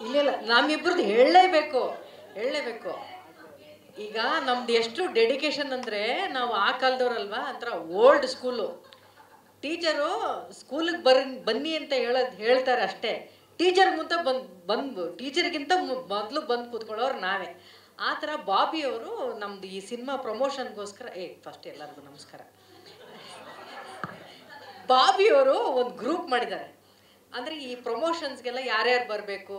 ಇಲ್ಲ ಇಲ್ಲ, ನಮ್ಮಿಬ್ರದ್ದು ಹೇಳಲೇಬೇಕು ಹೇಳಲೇಬೇಕು. ಈಗ ನಮ್ದು ಎಷ್ಟು ಡೆಡಿಕೇಶನ್ ಅಂದರೆ, ನಾವು ಆ ಕಾಲದವ್ರಲ್ವಾ, ಒಂಥರ ಓಲ್ಡ್ ಸ್ಕೂಲು. ಟೀಚರು ಸ್ಕೂಲಿಗೆ ಬನ್ನಿ ಅಂತ ಹೇಳ್ತಾರೆ ಅಷ್ಟೇ. ಟೀಚರ್ ಮುಂದೆ ಬಂದು ಟೀಚರ್ಗಿಂತ ಮೊದಲು ಬಂದು ಕೂತ್ಕೊಳ್ಳೋರು ನಾವೇ. ಆ ಥರ ಬಾಬಿಯವರು ನಮ್ಮದು ಈ ಸಿನಿಮಾ ಪ್ರಮೋಷನ್ಗೋಸ್ಕರ ಫಸ್ಟ್ ಎಲ್ಲರಿಗೂ ನಮಸ್ಕಾರ. ಬಾಬಿಯವರು ಒಂದು ಗ್ರೂಪ್ ಮಾಡಿದ್ದಾರೆ. ಅಂದರೆ ಈ ಪ್ರಮೋಷನ್ಸ್ಗೆಲ್ಲ ಯಾರ್ಯಾರು ಬರಬೇಕು,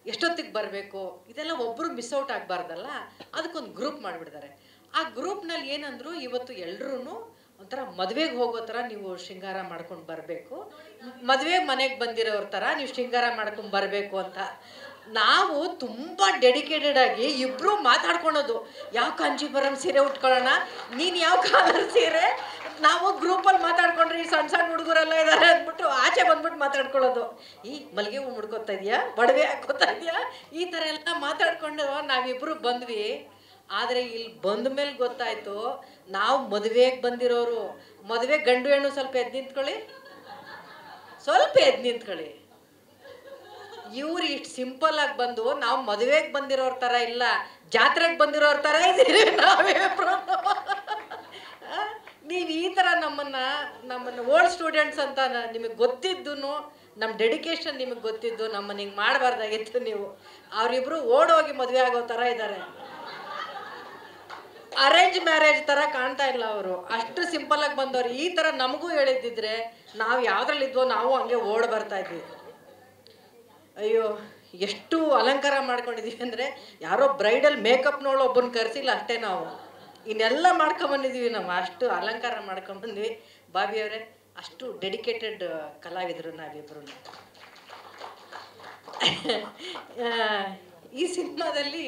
ಎಷ್ಟೊತ್ತಿಗೆ ಬರಬೇಕು, ಇದೆಲ್ಲ ಒಬ್ಬರು ಮಿಸ್ ಔಟ್ ಆಗಬಾರ್ದಲ್ಲ, ಅದಕ್ಕೊಂದು ಗ್ರೂಪ್ ಮಾಡಿಬಿಡ್ತಾರೆ. ಆ ಗ್ರೂಪ್ನಲ್ಲಿ ಏನಂದ್ರು, ಇವತ್ತು ಎಲ್ಲರೂ ಒಂಥರ ಮದುವೆಗೆ ಹೋಗೋ ಥರ ನೀವು ಶೃಂಗಾರ ಮಾಡ್ಕೊಂಡು ಬರಬೇಕು, ಮದುವೆಗೆ ಮನೆಗೆ ಬಂದಿರೋರ ಥರ ನೀವು ಶೃಂಗಾರ ಮಾಡ್ಕೊಂಡು ಬರಬೇಕು ಅಂತ. ನಾವು ತುಂಬ ಡೆಡಿಕೇಟೆಡ್ ಆಗಿ ಇಬ್ಬರು ಮಾತಾಡ್ಕೊಳೋದು, ಯಾವ ಕಾಂಜೀವರಂ ಸೀರೆ ಉಟ್ಕೊಳ್ಳೋಣ, ನೀನು ಯಾವ ಕಾಲರ್ ಸೀರೆ, ನಾವು ಗ್ರೂಪಲ್ಲಿ ಮಾತಾಡ್ಕೊಂಡ್ರೆ ಈ ಸಣ್ಣ ಸಣ್ಣ ಹುಡುಗರೆಲ್ಲ ಇದ್ದಾರೆ ಅಂದ್ಬಿಟ್ಟು ಆಚೆ ಬಂದ್ಬಿಟ್ಟು ಮಾತಾಡ್ಕೊಳ್ಳೋದು. ಈ ಮಲ್ಲಿಗೆ ಹೂ ಮುಡ್ಕೋತಾ ಇದೆಯಾ, ಒಡವೆ ಹಾಕೋತಾ ಇದೆಯಾ, ಈ ಥರ ಎಲ್ಲ ಮಾತಾಡ್ಕೊಂಡು ನಾವಿಬ್ಬರು ಬಂದ್ವಿ. ಆದರೆ ಇಲ್ಲಿ ಬಂದ ಮೇಲೆ ಗೊತ್ತಾಯ್ತು, ನಾವು ಮದುವೆಗೆ ಬಂದಿರೋರು. ಮದುವೆ ಗಂಡು ಹೆಣ್ಣು ಸ್ವಲ್ಪ ಎದ್ದು ನಿಂತ್ಕೊಳ್ಳಿ, ಸ್ವಲ್ಪ ಎದ್ದು ನಿಂತ್ಕೊಳ್ಳಿ. ಇವ್ರು ಇಷ್ಟು ಸಿಂಪಲ್ ಆಗಿ ಬಂದು, ನಾವು ಮದುವೆಗೆ ಬಂದಿರೋರ ಥರ ಇಲ್ಲ, ಜಾತ್ರೆಗೆ ಬಂದಿರೋರ ಥರ ಇದ್ದೀರಿ ನಾವಿಬ್ರು. ನೀವು ಈ ಥರ ನಮ್ಮನ್ನು ಓಲ್ಡ್ ಸ್ಟೂಡೆಂಟ್ಸ್ ಅಂತ ನಿಮಗೆ ಗೊತ್ತಿದ್ದು, ನಮ್ಮ ಡೆಡಿಕೇಶನ್ ನಿಮಗೆ ಗೊತ್ತಿದ್ದು, ನಮ್ಮನ್ನು ಹಿಂಗೆ ಮಾಡಬಾರ್ದಾಗಿತ್ತು ನೀವು. ಅವರಿಬ್ರು ಓಡೋಗಿ ಮದುವೆ ಆಗೋ ಥರ ಇದ್ದಾರೆ. ಅರೇಂಜ್ ಮ್ಯಾರೇಜ್ ಥರ ಕಾಣ್ತಾ ಇಲ್ಲ ಅವರು, ಅಷ್ಟು ಸಿಂಪಲ್ ಆಗಿ ಬಂದವ್ರು. ಈ ಥರ ನಮಗೂ ಹೇಳಿದ್ದಿದ್ರೆ ನಾವು ಯಾವುದ್ರಲ್ಲಿದ್ವೋ ನಾವು ಹಂಗೆ ಓಡ್ ಬರ್ತಾ ಇದ್ವಿ. ಅಯ್ಯೋ, ಎಷ್ಟು ಅಲಂಕಾರ ಮಾಡ್ಕೊಂಡಿದ್ದೀವಿ ಅಂದರೆ, ಯಾರೋ ಬ್ರೈಡಲ್ ಮೇಕಪ್ನೋಳು ಒಬ್ಬನ ಕರೆಸಿಲ್ಲ ಅಷ್ಟೇ, ನಾವು ಇನ್ನೆಲ್ಲ ಮಾಡ್ಕೊಂಬಂದಿದ್ದೀವಿ. ನಾವು ಅಷ್ಟು ಅಲಂಕಾರ ಮಾಡ್ಕೊಂಬಂದ್ವಿ. ಬಾಬಿಯವರೇ, ಅಷ್ಟು ಡೆಡಿಕೇಟೆಡ್ ಕಲಾವಿದರು ನಾವಿಬ್ರು. ಈ ಸಿನಿಮಾದಲ್ಲಿ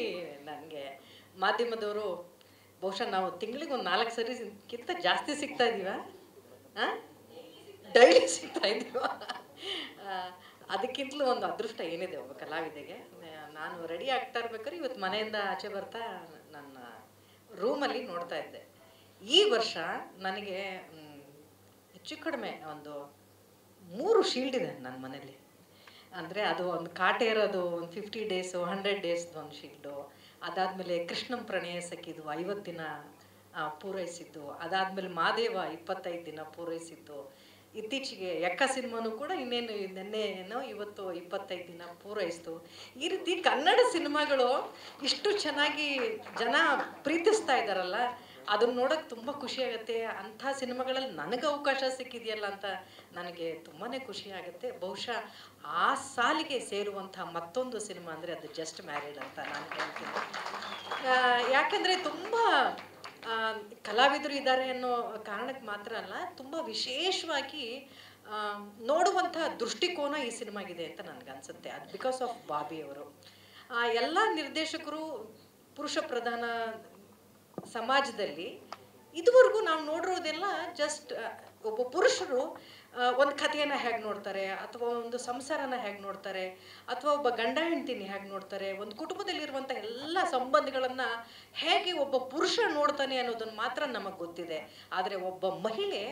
ನನಗೆ ಮಾಧ್ಯಮದವರು ಬಹುಶಃ ನಾವು ತಿಂಗಳಿಗೆ ಒಂದು 4 ಸರಿಗಿಂತ ಜಾಸ್ತಿ ಸಿಗ್ತಾ ಇದ್ದೀವ, ಡೈಲಿ ಸಿಗ್ತಾ ಇದ್ದೀವ. ಅದಕ್ಕಿಂತಲೂ ಒಂದು ಅದೃಷ್ಟ ಏನಿದೆ ಒಬ್ಬ ಕಲಾವಿದೆಗೆ. ನಾನು ರೆಡಿ ಆಗ್ತಾ ಇರ್ಬೇಕಾದ್ರೆ ಇವತ್ತು ಮನೆಯಿಂದ ಆಚೆ ಬರ್ತಾ ನನ್ನ ರೂಮಲ್ಲಿ ನೋಡ್ತಾ ಇದ್ದೆ, ಈ ವರ್ಷ ನನಗೆ ಹೆಚ್ಚು ಕಡಿಮೆ ಒಂದು 3 ಶೀಲ್ಡ್ ಇದೆ ನನ್ನ ಮನೇಲಿ. ಅಂದರೆ ಅದು ಒಂದು ಕಾಟೇರೋದು ಒಂದು 50 ಡೇಸು 100 ಡೇಸ್ದು ಒಂದು ಶೀಲ್ಡು, ಅದಾದಮೇಲೆ ಕೃಷ್ಣಂ ಪ್ರಣಯ ಸಖಿದು 50 ದಿನ ಪೂರೈಸಿದ್ದು, ಅದಾದಮೇಲೆ ಮಾದೇವ 25 ದಿನ ಪೂರೈಸಿದ್ದು, ಇತ್ತೀಚೆಗೆ ಎಕ್ಕ ಸಿನಿಮಾನು ಕೂಡ ಇನ್ನೇನು ನೆನ್ನೆನೋ ಇವತ್ತು 25 ದಿನ ಪೂರೈಸಿತು. ಈ ರೀತಿ ಕನ್ನಡ ಸಿನಿಮಾಗಳು ಇಷ್ಟು ಚೆನ್ನಾಗಿ ಜನ ಪ್ರೀತಿಸ್ತಾ ಇದ್ದಾರಲ್ಲ, ಅದನ್ನು ನೋಡೋಕ್ಕೆ ತುಂಬ ಖುಷಿಯಾಗುತ್ತೆ. ಅಂಥ ಸಿನಿಮಾಗಳಲ್ಲಿ ನನಗೆ ಅವಕಾಶ ಸಿಕ್ಕಿದೆಯಲ್ಲ ಅಂತ ನನಗೆ ತುಂಬಾ ಖುಷಿಯಾಗುತ್ತೆ. ಬಹುಶಃ ಆ ಸಾಲಿಗೆ ಸೇರುವಂಥ ಮತ್ತೊಂದು ಸಿನಿಮಾ ಅಂದರೆ ಅದು ಜಸ್ಟ್ ಮ್ಯಾರಿಡ್ ಅಂತ ನಾನು ಹೇಳ್ತೀನಿ. ಯಾಕೆಂದರೆ ತುಂಬ ಕಲಾವಿದರು ಇದ್ದಾರೆ ಅನ್ನೋ ಕಾರಣಕ್ಕೆ ಮಾತ್ರ ಅಲ್ಲ, ತುಂಬ ವಿಶೇಷವಾಗಿ ನೋಡುವಂಥ ದೃಷ್ಟಿಕೋನ ಈ ಸಿನಿಮಾಗಿದೆ ಅಂತ ನನಗನ್ಸುತ್ತೆ. ಅದು ಬಿಕಾಸ್ ಆಫ್ ಬಾಬಿಯವರು. ಎಲ್ಲ ನಿರ್ದೇಶಕರು ಪುರುಷ ಪ್ರಧಾನ ಸಮಾಜದಲ್ಲಿ ಇದುವರೆಗೂ ನಾವು ನೋಡಿರೋದೆಲ್ಲ ಜಸ್ಟ್ ಒಬ್ಬ ಪುರುಷರು ಒಂದು ಕಥೆಯನ್ನು ಹೇಗೆ ನೋಡ್ತಾರೆ, ಅಥವಾ ಒಂದು ಸಂಸಾರನ ಹೇಗೆ ನೋಡ್ತಾರೆ, ಅಥವಾ ಒಬ್ಬ ಗಂಡ ಹೆಂಡತಿನ ಹೇಗೆ ನೋಡ್ತಾರೆ, ಒಂದು ಕುಟುಂಬದಲ್ಲಿರುವಂಥ ಎಲ್ಲ ಸಂಬಂಧಗಳನ್ನು ಹೇಗೆ ಒಬ್ಬ ಪುರುಷ ನೋಡ್ತಾನೆ ಅನ್ನೋದನ್ನು ಮಾತ್ರ ನಮಗೆ ಗೊತ್ತಿದೆ. ಆದರೆ ಒಬ್ಬ ಮಹಿಳೆ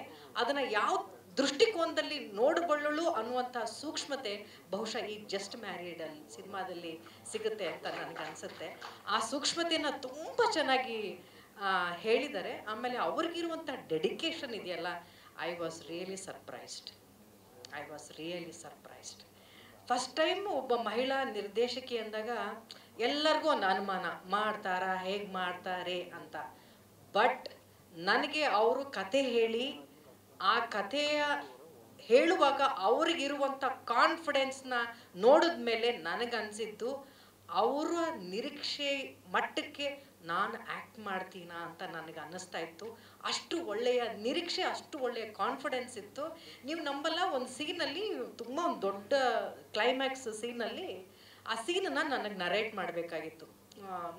ಅದನ್ನು ಯಾವ ದೃಷ್ಟಿಕೋನದಲ್ಲಿ ನೋಡಬಲ್ಲಳು ಅನ್ನುವಂಥ ಸೂಕ್ಷ್ಮತೆ ಬಹುಶಃ ಈ ಜಸ್ಟ್ ಮ್ಯಾರಿಡಲ್ಲಿ ಸಿನಿಮಾದಲ್ಲಿ ಸಿಗುತ್ತೆ ಅಂತ ನನಗನ್ಸುತ್ತೆ. ಆ ಸೂಕ್ಷ್ಮತೆಯನ್ನು ತುಂಬ ಚೆನ್ನಾಗಿ ಹೇಳಿದ್ದಾರೆ. ಆಮೇಲೆ ಅವ್ರಿಗಿರುವಂಥ ಡೆಡಿಕೇಶನ್ ಇದೆಯಲ್ಲ, I was really surprised. First time ಒಬ್ಬ ಮಹಿಳಾ ನಿರ್ದೇಶಕಿ ಅಂದಾಗ ಎಲ್ಲರಿಗೂ ಒಂದು ಅನುಮಾನ, ಮಾಡ್ತಾರಾ, ಹೇಗೆ ಮಾಡ್ತಾರೆ ಅಂತ. ಬಟ್ ನನಗೆ ಅವರು ಕತೆ ಹೇಳಿ ಆ ಕಥೆಯ ಹೇಳುವಾಗ ಅವ್ರಿಗಿರುವಂಥ ಕಾನ್ಫಿಡೆನ್ಸ್ನ ನೋಡಿದ ಮೇಲೆ ನನಗನ್ಸಿದ್ದು, ಅವರ ನಿರೀಕ್ಷೆ ಮಟ್ಟಕ್ಕೆ ನಾನು ಆ್ಯಕ್ಟ್ ಮಾಡ್ತೀನ ಅಂತ ನನಗೆ ಅನ್ನಿಸ್ತಾ ಇತ್ತು. ಅಷ್ಟು ಒಳ್ಳೆಯ ನಿರೀಕ್ಷೆ, ಅಷ್ಟು ಒಳ್ಳೆಯ ಕಾನ್ಫಿಡೆನ್ಸ್ ಇತ್ತು. ನೀವು ನಂಬಲ್ಲ, ಒಂದು ಸೀನಲ್ಲಿ ತುಂಬ ಒಂದು ದೊಡ್ಡ ಕ್ಲೈಮ್ಯಾಕ್ಸ್ ಸೀನಲ್ಲಿ ಆ ಸೀನನ್ನು ನನಗೆ ನರೇಟ್ ಮಾಡಬೇಕಾಗಿತ್ತು.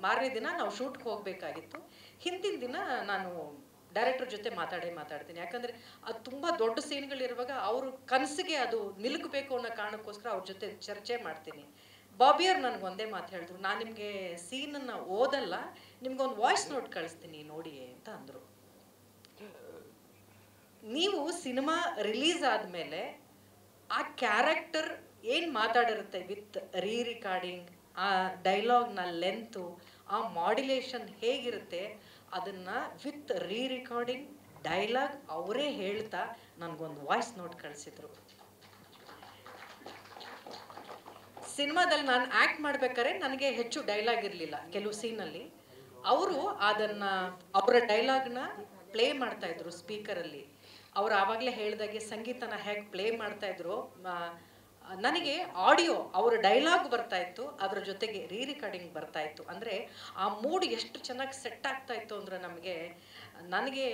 ಮಾರನೇ ದಿನ ನಾವು ಶೂಟ್ಗೆ ಹೋಗಬೇಕಾಗಿತ್ತು. ಹಿಂದಿನ ದಿನ ನಾನು ಡೈರೆಕ್ಟರ್ ಜೊತೆ ಮಾತಾಡ್ತೀನಿ. ಯಾಕಂದರೆ ಅದು ತುಂಬ ದೊಡ್ಡ ಸೀನ್ಗಳಿರುವಾಗ ಅವರು ಕನಸಿಗೆ ಅದು ನಿಲುಕಬೇಕು ಅನ್ನೋ ಕಾರಣಕ್ಕೋಸ್ಕರ ಅವ್ರ ಜೊತೆ ಚರ್ಚೆ ಮಾಡ್ತೀನಿ. ಬಾಬಿಯವ್ರು ನನಗೆ ಒಂದೇ ಮಾತು ಹೇಳಿದ್ರು, ನಾನು ನಿಮಗೆ ಸೀನನ್ನು ಓದಲ್ಲ, ನಿಮ್ಗೊಂದು ವಾಯ್ಸ್ ನೋಟ್ ಕಳಿಸ್ತೀನಿ ನೋಡಿ ಅಂತ ಅಂದರು. ನೀವು ಸಿನಿಮಾ ರಿಲೀಸ್ ಆದಮೇಲೆ ಆ ಕ್ಯಾರೆಕ್ಟರ್ ಏನು ಮಾತಾಡಿರುತ್ತೆ ವಿತ್ ರೀ ರಿಕಾರ್ಡಿಂಗ್, ಆ ಡೈಲಾಗ್ನ ಲೆಂತು, ಆ ಮಾಡ್ಯುಲೇಷನ್ ಹೇಗಿರುತ್ತೆ ಅದನ್ನು ವಿತ್ ರೀ ರಿಕಾರ್ಡಿಂಗ್ ಡೈಲಾಗ್ ಅವರೇ ಹೇಳ್ತಾ ನನಗೊಂದು ವಾಯ್ಸ್ ನೋಟ್ ಕಳಿಸಿದ್ರು. ಸಿನಿಮಾದಲ್ಲಿ ನಾನು ಆ್ಯಕ್ಟ್ ಮಾಡ್ಬೇಕಾದ್ರೆ ನನಗೆ ಹೆಚ್ಚು ಡೈಲಾಗ್ ಇರಲಿಲ್ಲ ಕೆಲವು ಸೀನಲ್ಲಿ. ಅವರು ಅದನ್ನು ಅವರ ಡೈಲಾಗ್ನ ಪ್ಲೇ ಮಾಡ್ತಾಯಿದ್ರು ಸ್ಪೀಕರಲ್ಲಿ. ಅವರು ಆವಾಗಲೇ ಹೇಳಿದಾಗೆ ಸಂಗೀತನ ಹೇಗೆ ಪ್ಲೇ ಮಾಡ್ತಾಯಿದ್ರು, ನನಗೆ ಆಡಿಯೋ ಅವರ ಡೈಲಾಗ್ ಬರ್ತಾಯಿತ್ತು, ಅದರ ಜೊತೆಗೆ ರೀ ರಿಕಾರ್ಡಿಂಗ್ ಬರ್ತಾಯಿತ್ತು. ಅಂದರೆ ಆ ಮೂಡ್ ಎಷ್ಟು ಚೆನ್ನಾಗಿ ಸೆಟ್ ಆಗ್ತಾಯಿತ್ತು ಅಂದರೆ ನನಗೆ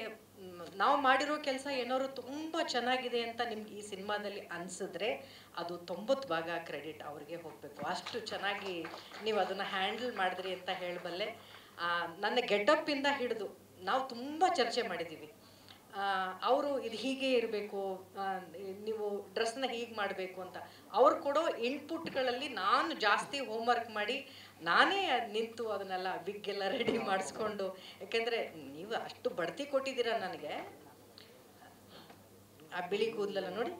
ನಾವು ಮಾಡಿರೋ ಕೆಲಸ ಏನಾದ್ರು ತುಂಬ ಚೆನ್ನಾಗಿದೆ ಅಂತ ನಿಮ್ಗೆ ಈ ಸಿನಿಮಾದಲ್ಲಿ ಅನಿಸಿದ್ರೆ ಅದು 90 ಭಾಗ ಕ್ರೆಡಿಟ್ ಅವ್ರಿಗೆ ಹೋಗಬೇಕು. ಅಷ್ಟು ಚೆನ್ನಾಗಿ ನೀವು ಅದನ್ನು ಹ್ಯಾಂಡಲ್ ಮಾಡಿದ್ರಿ ಅಂತ ಹೇಳಬಲ್ಲೆ. ನನ್ನ ಗೆಟಪ್ಪಿಂದ ಹಿಡಿದು ನಾವು ತುಂಬ ಚರ್ಚೆ ಮಾಡಿದ್ದೀವಿ. ಅವರು ಇದು ಹೀಗೆ ಇರಬೇಕು, ನೀವು ಡ್ರೆಸ್ನ ಹೀಗೆ ಮಾಡಬೇಕು ಅಂತ ಅವ್ರು ಕೊಡೋ ಇನ್ಪುಟ್ಗಳಲ್ಲಿ ನಾನು ಜಾಸ್ತಿ ಹೋಮ್ವರ್ಕ್ ಮಾಡಿ ನಾನೇ ನಿಂತು ಅದನ್ನೆಲ್ಲ ವಿಗ್ಗೆಲ್ಲ ರೆಡಿ ಮಾಡಿಸ್ಕೊಂಡು, ಯಾಕೆಂದರೆ ನೀವು ಅಷ್ಟು ಬಡ್ತಿ ಕೊಟ್ಟಿದ್ದೀರ ನನಗೆ, ಆ ಬಿಳಿ ಕೂದಲೆಲ್ಲ ನೋಡಿ,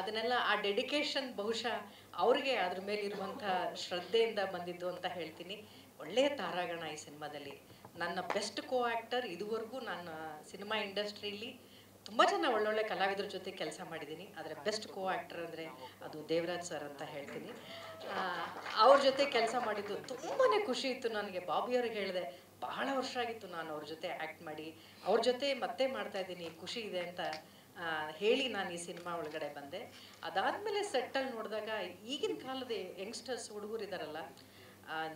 ಅದನ್ನೆಲ್ಲ ಆ ಡೆಡಿಕೇಶನ್ ಬಹುಶಃ ಅವ್ರಿಗೆ ಅದ್ರ ಮೇಲಿರುವಂಥ ಶ್ರದ್ಧೆಯಿಂದ ಬಂದಿದ್ದು ಅಂತ ಹೇಳ್ತೀನಿ. ಒಳ್ಳೆಯ ತಾರಾಗಣ ಈ ಸಿನಿಮಾದಲ್ಲಿ. ನನ್ನ ಬೆಸ್ಟ್ ಕೋ ಆ್ಯಕ್ಟರ್ ಇದುವರೆಗೂ ನಾನು ಸಿನಿಮಾ ಇಂಡಸ್ಟ್ರೀಲಿ ತುಂಬ ಜನ ಒಳ್ಳೊಳ್ಳೆ ಕಲಾವಿದರ ಜೊತೆ ಕೆಲಸ ಮಾಡಿದ್ದೀನಿ, ಆದರೆ ಬೆಸ್ಟ್ ಕೋ ಆ್ಯಕ್ಟರ್ ಅಂದರೆ ಅದು ದೇವರಾಜ್ ಸರ್ ಅಂತ ಹೇಳ್ತೀನಿ. ಅವ್ರ ಜೊತೆ ಕೆಲಸ ಮಾಡಿದ್ದು ತುಂಬಾ ಖುಷಿ ಇತ್ತು ನನಗೆ. ಬಾಬಿಯವ್ರಿಗೆ ಹೇಳಿದೆ, ಬಹಳ ವರ್ಷ ಆಗಿತ್ತು ನಾನು ಅವ್ರ ಜೊತೆ ಆ್ಯಕ್ಟ್ ಮಾಡಿ, ಅವ್ರ ಜೊತೆ ಮತ್ತೆ ಮಾಡ್ತಾಯಿದ್ದೀನಿ, ಖುಷಿ ಇದೆ ಅಂತ ಹೇಳಿ ನಾನು ಈ ಸಿನಿಮಾ ಒಳಗಡೆ ಬಂದೆ. ಅದಾದಮೇಲೆ ಸೆಟ್ಟಲ್ಲಿ ನೋಡಿದಾಗ ಈಗಿನ ಕಾಲದ ಯಂಗ್ಸ್ಟರ್ಸ್ ಹುಡುಗರು ಇದ್ದಾರಲ್ಲ,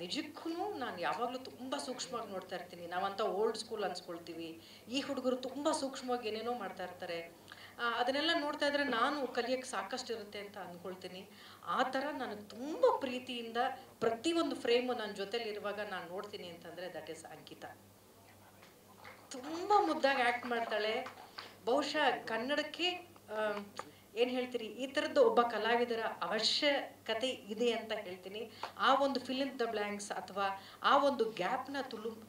ನಿಜಕ್ಕೂ ನಾನು ಯಾವಾಗಲೂ ತುಂಬ ಸೂಕ್ಷ್ಮವಾಗಿ ನೋಡ್ತಾ ಇರ್ತೀನಿ. ನಾವಂತ ಓಲ್ಡ್ ಸ್ಕೂಲ್ ಅನ್ಸ್ಕೊಳ್ತೀವಿ, ಈ ಹುಡುಗರು ತುಂಬ ಸೂಕ್ಷ್ಮವಾಗಿ ಏನೇನೋ ಮಾಡ್ತಾ ಇರ್ತಾರೆ. ಅದನ್ನೆಲ್ಲ ನೋಡ್ತಾ ಇದ್ರೆ ನಾನು ಕಲಿಯೋಕ್ಕೆ ಸಾಕಷ್ಟು ಇರುತ್ತೆ ಅಂತ ಅಂದ್ಕೊಳ್ತೀನಿ. ಆ ಥರ ನನಗೆ ತುಂಬ ಪ್ರೀತಿಯಿಂದ ಪ್ರತಿಯೊಂದು ಫ್ರೇಮು ನನ್ನ ಜೊತೆಲಿರುವಾಗ ನಾನು ನೋಡ್ತೀನಿ ಅಂತಂದರೆ ದಟ್ ಈಸ್ ಅಂಕಿತಾ. ತುಂಬ ಮುದ್ದಾಗಿ ಆ್ಯಕ್ಟ್ ಮಾಡ್ತಾಳೆ. ಬಹುಶಃ ಕನ್ನಡಕ್ಕೆ ಏನು ಹೇಳ್ತೀರಿ, ಈ ಥರದ್ದು ಒಬ್ಬ ಕಲಾವಿದರ ಅವಶ್ಯಕತೆ ಇದೆ ಅಂತ ಹೇಳ್ತೀನಿ. ಆ ಒಂದು ಫಿಲ್ ಇನ್ ದ ಬ್ಲ್ಯಾಂಕ್ಸ್ ಅಥವಾ ಆ ಒಂದು ಗ್ಯಾಪ್ನ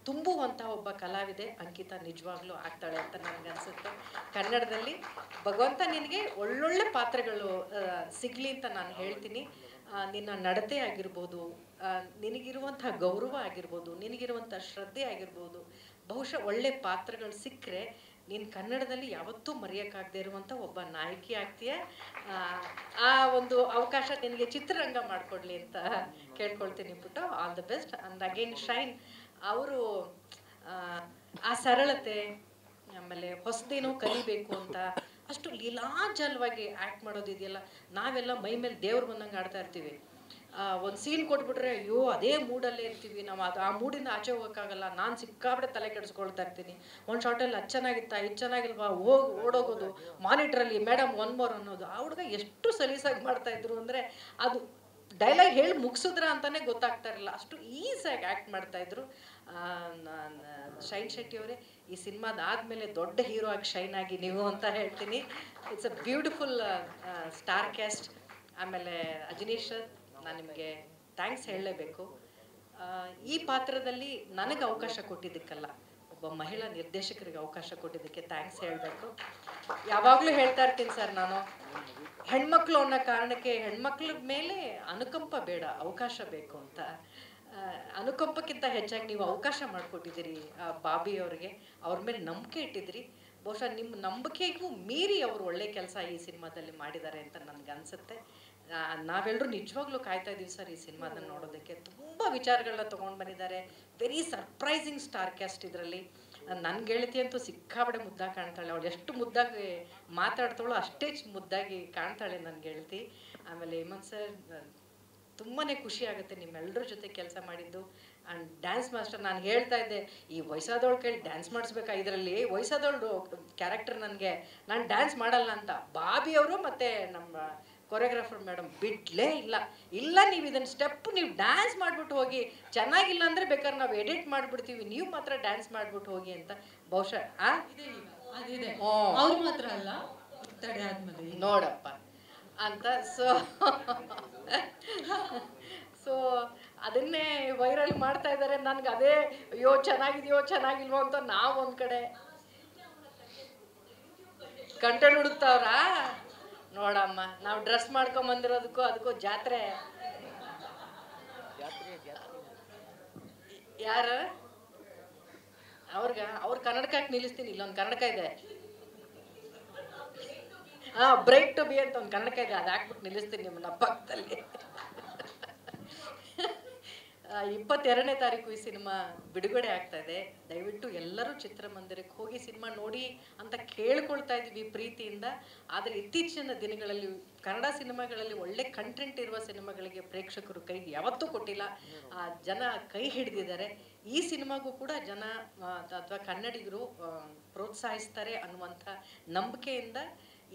ತುಂಬುವಂಥ ಒಬ್ಬ ಕಲಾವಿದೆ ಅಂಕಿತಾ ನಿಜವಾಗ್ಲೂ ಆಗ್ತಾಳೆ ಅಂತ ನನಗನ್ಸುತ್ತೆ. ಕನ್ನಡದಲ್ಲಿ ಭಗವಂತ ನಿನಗೆ ಒಳ್ಳೊಳ್ಳೆ ಪಾತ್ರಗಳು ಸಿಗಲಿ ಅಂತ ನಾನು ಹೇಳ್ತೀನಿ. ನಿನ್ನ ನಡತೆ ಆಗಿರ್ಬೋದು, ನಿನಗಿರುವಂಥ ಗೌರವ ಆಗಿರ್ಬೋದು, ನಿನಗಿರುವಂಥ ಶ್ರದ್ಧೆ ಆಗಿರ್ಬೋದು, ಬಹುಶಃ ಒಳ್ಳೆ ಪಾತ್ರಗಳು ಸಿಕ್ಕರೆ ನೀನು ಕನ್ನಡದಲ್ಲಿ ಯಾವತ್ತೂ ಮರೆಯೋಕ್ಕಾಗದೇ ಇರುವಂಥ ಒಬ್ಬ ನಾಯಕಿ ಆಗ್ತೀಯ. ಆ ಒಂದು ಅವಕಾಶ ನಿನಗೆ ಚಿತ್ರರಂಗ ಮಾಡಿಕೊಡ್ಲಿ ಅಂತ ಕೇಳ್ಕೊಳ್ತೀನಿ ಪುಟ್ಟು. All the best and again shine. ಅವರು ಆ ಸರಳತೆ, ಆಮೇಲೆ ಹೊಸದೇನೋ ಕಲಿಬೇಕು ಅಂತ ಅಷ್ಟು ಲೀಲಾಜಲವಾಗಿ ಆ್ಯಕ್ಟ್ ಮಾಡೋದಿದೆಯಲ್ಲ, ನಾವೆಲ್ಲ ಮೈ ಮೇಲೆ ದೇವ್ರು ಬಂದಂಗೆ ಆಡ್ತಾ ಇರ್ತೀವಿ. ಒಂದು ಸೀನ್ ಕೊಟ್ಬಿಟ್ರೆ ಅಯ್ಯೋ ಅದೇ ಮೂಡಲ್ಲೇ ಇರ್ತೀವಿ ನಾವು, ಅದು ಆ ಮೂಡಿಂದ ಆಚೆ ಹೋಗೋಕ್ಕಾಗಲ್ಲ. ನಾನು ಸಿಕ್ಕಾಬಿಡೆ ತಲೆ ಕೆಡಿಸ್ಕೊಳ್ತಾ ಇರ್ತೀನಿ. ಒಂದು ಶಾರ್ಟಲ್ಲಿ ಅದು ಚೆನ್ನಾಗಿತ್ತಾ, ಇದು ಚೆನ್ನಾಗಿಲ್ವಾ, ಓಡೋಗೋದು ಮಾನಿಟ್ರಲ್ಲಿ, ಮೇಡಮ್ ಒನ್ ಮೋರ್ ಅನ್ನೋದು. ಆ ಹುಡುಗ ಎಷ್ಟು ಸಲೀಸಾಗಿ ಮಾಡ್ತಾಯಿದ್ರು ಅಂದರೆ ಅದು ಡೈಲಾಗ್ ಹೇಳಿ ಮುಗಿಸಿದ್ರ ಅಂತಲೇ ಗೊತ್ತಾಗ್ತಾ ಇರಲಿಲ್ಲ, ಅಷ್ಟು ಈಸಿಯಾಗಿ ಆ್ಯಕ್ಟ್ ಮಾಡ್ತಾಯಿದ್ರು. ಶೈನ್ ಶೆಟ್ಟಿ ಅವರೇ, ಈ ಸಿನಿಮಾದ ಆದಮೇಲೆ ದೊಡ್ಡ ಹೀರೋ ಆಗಿ ಶೈನ್ ಆಗಿ ನೀವು ಅಂತ ಹೇಳ್ತೀನಿ. It's a beautiful star cast. ಆಮೇಲೆ ಅಜನೀಶ್ ಸರ್, ನಾನು ನಿಮಗೆ ಥ್ಯಾಂಕ್ಸ್ ಹೇಳಲೇಬೇಕು. ಈ ಪಾತ್ರದಲ್ಲಿ ನನಗೆ ಅವಕಾಶ ಕೊಟ್ಟಿದ್ದಕ್ಕಲ್ಲ, ಒಬ್ಬ ಮಹಿಳಾ ನಿರ್ದೇಶಕರಿಗೆ ಅವಕಾಶ ಕೊಟ್ಟಿದ್ದಕ್ಕೆ ಥ್ಯಾಂಕ್ಸ್ ಹೇಳಬೇಕು. ಯಾವಾಗಲೂ ಹೇಳ್ತಾ ಇರ್ತೀನಿ ಸರ್, ನಾನು ಹೆಣ್ಮಕ್ಳು ಅನ್ನೋ ಕಾರಣಕ್ಕೆ ಹೆಣ್ಮಕ್ಳ ಮೇಲೆ ಅನುಕಂಪ ಬೇಡ, ಅವಕಾಶ ಬೇಕು ಅಂತ. ಅನುಕಂಪಕ್ಕಿಂತ ಹೆಚ್ಚಾಗಿ ನೀವು ಅವಕಾಶ ಮಾಡಿಕೊಟ್ಟಿದ್ದೀರಿ ಬಾಬಿ ಅವ್ರಿಗೆ, ಅವ್ರ ಮೇಲೆ ನಂಬಿಕೆ ಇಟ್ಟಿದ್ದೀರಿ. ಬಹುಶಃ ನಿಮ್ಮ ನಂಬಿಕೆಗೂ ಮೀರಿ ಅವರು ಒಳ್ಳೆ ಕೆಲಸ ಈ ಸಿನಿಮಾದಲ್ಲಿ ಮಾಡಿದ್ದಾರೆ ಅಂತ ನನಗನ್ಸುತ್ತೆ. ನಾವೆಲ್ಲರೂ ನಿಜವಾಗ್ಲೂ ಕಾಯ್ತಾ ಇದ್ದೀವಿ ಸರ್ ಈ ಸಿನಿಮಾದನ್ನು ನೋಡೋದಕ್ಕೆ. ತುಂಬ ವಿಚಾರಗಳನ್ನ ತೊಗೊಂಡು ಬಂದಿದ್ದಾರೆ. ವೆರಿ ಸರ್ಪ್ರೈಸಿಂಗ್ ಸ್ಟಾರ್ ಕ್ಯಾಸ್ಟ್ ಇದರಲ್ಲಿ. ನನ್ನ ಗೆಳತಿ ಅಂತೂ ಸಿಕ್ಕಾಬಡೆ ಮುದ್ದಾಗಿ ಕಾಣ್ತಾಳೆ. ಅವಳು ಎಷ್ಟು ಮುದ್ದಾಗಿ ಮಾತಾಡ್ತಾಳೋ ಅಷ್ಟೇ ಮುದ್ದಾಗಿ ಕಾಣ್ತಾಳೆ ನನ್ನ ಗೆಳತಿ. ಆಮೇಲೆ ಹೇಮಂತ್ ಸರ್, ತುಂಬಾ ಖುಷಿ ಆಗುತ್ತೆ ನಿಮ್ಮೆಲ್ಲರ ಜೊತೆ ಕೆಲಸ ಮಾಡಿದ್ದು. ಆ್ಯಂಡ್ ಡ್ಯಾನ್ಸ್ ಮಾಸ್ಟರ್, ನಾನು ಹೇಳ್ತಾ ಇದ್ದೆ ಈ ವಯಸ್ಸಾದವಳು ಕೇಳಿ ಡ್ಯಾನ್ಸ್ ಮಾಡಿಸ್ಬೇಕಾ, ಇದರಲ್ಲಿ ವಯಸ್ಸಾದವಳು ಕ್ಯಾರೆಕ್ಟರ್ ನನಗೆ, ನಾನು ಡ್ಯಾನ್ಸ್ ಮಾಡಲ್ಲ ಅಂತ ಬಾಬಿ ಅವರು ಮತ್ತು ನಮ್ಮ ಕೊರಿಯೋಗ್ರಾಫರ್ ಮೇಡಮ್ ಬಿಡಲೇ ಇಲ್ಲ, ನೀವು ಇದನ್ನು ಸ್ಟೆಪ್ ನೀವು ಡ್ಯಾನ್ಸ್ ಮಾಡಿಬಿಟ್ಟು ಹೋಗಿ, ಚೆನ್ನಾಗಿಲ್ಲ ಅಂದರೆ ಬೇಕಾದ್ರೆ ನಾವು ಎಡಿಟ್ ಮಾಡಿಬಿಡ್ತೀವಿ, ನೀವು ಮಾತ್ರ ಡ್ಯಾನ್ಸ್ ಮಾಡಿಬಿಟ್ಟು ಹೋಗಿ ಅಂತ. ಬಹುಶಃ ಅದಿದೆ, ಅವ್ರು ಮಾತ್ರ ಅಲ್ಲ ತಡೆ ಆದ್ಮೇಲೆ ನೋಡಪ್ಪ ಅಂತ. ಸೊ ಅದನ್ನೇ ವೈರಲ್ ಮಾಡ್ತಾ ಇದ್ದಾರೆ. ನನಗೆ ಅದೇ ಅಯ್ಯೋ ಚೆನ್ನಾಗಿದೆಯೋ ಚೆನ್ನಾಗಿಲ್ವೋ ಅಂತ ನಾವು ಒಂದು ಕಡೆ ಕಂಟೆಂಟ್ ಹುಡುಕ್ತಾವ್ರಾ. ನೋಡಮ್ಮ, ನಾವು ಡ್ರೆಸ್ ಮಾಡ್ಕೊಂಡ್ ಬಂದಿರೋದಕ್ಕೂ ಅದಕ್ಕೂ ಜಾತ್ರೆ. ಯಾರು ಅವ್ರ ಕನ್ನಡಕಕ್ಕೆ ನಿಲ್ಲಿಸ್ತೀನಿ. ಇಲ್ಲೊಂದು ಕನ್ನಡಕ ಇದೆ, ಬ್ರೈಟ್ ಟು ಬಿ ಅಂತ ಒಂದು ಕನ್ನಡಕ ಇದೆ, ಅದು ಹಾಕ್ಬಿಟ್ಟು ನಿಲ್ಲಿಸ್ತೀನಿ ನಿಮ್ಮನ್ನ ಪಕ್ಕದಲ್ಲಿ. 22ನೇ ತಾರೀಕು ಈ ಸಿನಿಮಾ ಬಿಡುಗಡೆ ಆಗ್ತಾ ಇದೆ. ದಯವಿಟ್ಟು ಎಲ್ಲರೂ ಚಿತ್ರಮಂದಿರಕ್ಕೆ ಹೋಗಿ ಸಿನಿಮಾ ನೋಡಿ ಅಂತ ಕೇಳ್ಕೊಳ್ತಾ ಇದ್ವಿ ಪ್ರೀತಿಯಿಂದ. ಆದರೆ ಇತ್ತೀಚಿನ ದಿನಗಳಲ್ಲಿ ಕನ್ನಡ ಸಿನಿಮಾಗಳಲ್ಲಿ ಒಳ್ಳೆ ಕಂಟೆಂಟ್ ಇರುವ ಸಿನಿಮಾಗಳಿಗೆ ಪ್ರೇಕ್ಷಕರು ಕೈಗೆ ಯಾವತ್ತೂ ಕೊಟ್ಟಿಲ್ಲ. ಜನ ಕೈ ಹಿಡಿದಿದ್ದಾರೆ. ಈ ಸಿನಿಮಾಗೂ ಕೂಡ ಜನ ಅಥವಾ ಕನ್ನಡಿಗರು ಪ್ರೋತ್ಸಾಹಿಸ್ತಾರೆ ಅನ್ನುವಂಥ ನಂಬಿಕೆಯಿಂದ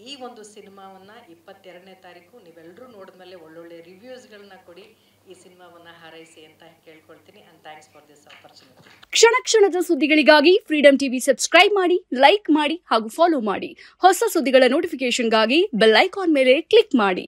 ಈ ಒಂದು ಸಿನಿಮಾವನ್ನು 22ನೇ ತಾರೀಕು ನೀವೆಲ್ಲರೂ ನೋಡಿದ್ಮೇಲೆ ಒಳ್ಳೊಳ್ಳೆ ರಿವ್ಯೂಸ್ಗಳನ್ನ ಕೊಡಿ, ಈ ಸಿನಿಮಾವನ್ನು ಹಾರೈಸಿ ಅಂತ ಕೇಳ್ಕೊಳ್ತೀನಿ. And thanks for this opportunity. ಕ್ಷಣ ಕ್ಷಣದ ಸುದ್ದಿಗಳಿಗಾಗಿ ಫ್ರೀಡಮ್ ಟಿವಿ ಸಬ್ಸ್ಕ್ರೈಬ್ ಮಾಡಿ, ಲೈಕ್ ಮಾಡಿ ಹಾಗೂ ಫಾಲೋ ಮಾಡಿ. ಹೊಸ ಸುದ್ದಿಗಳ ನೋಟಿಫಿಕೇಶನ್ಗಾಗಿ ಬೆಲ್ ಐಕಾನ್ ಮೇಲೆ ಕ್ಲಿಕ್ ಮಾಡಿ.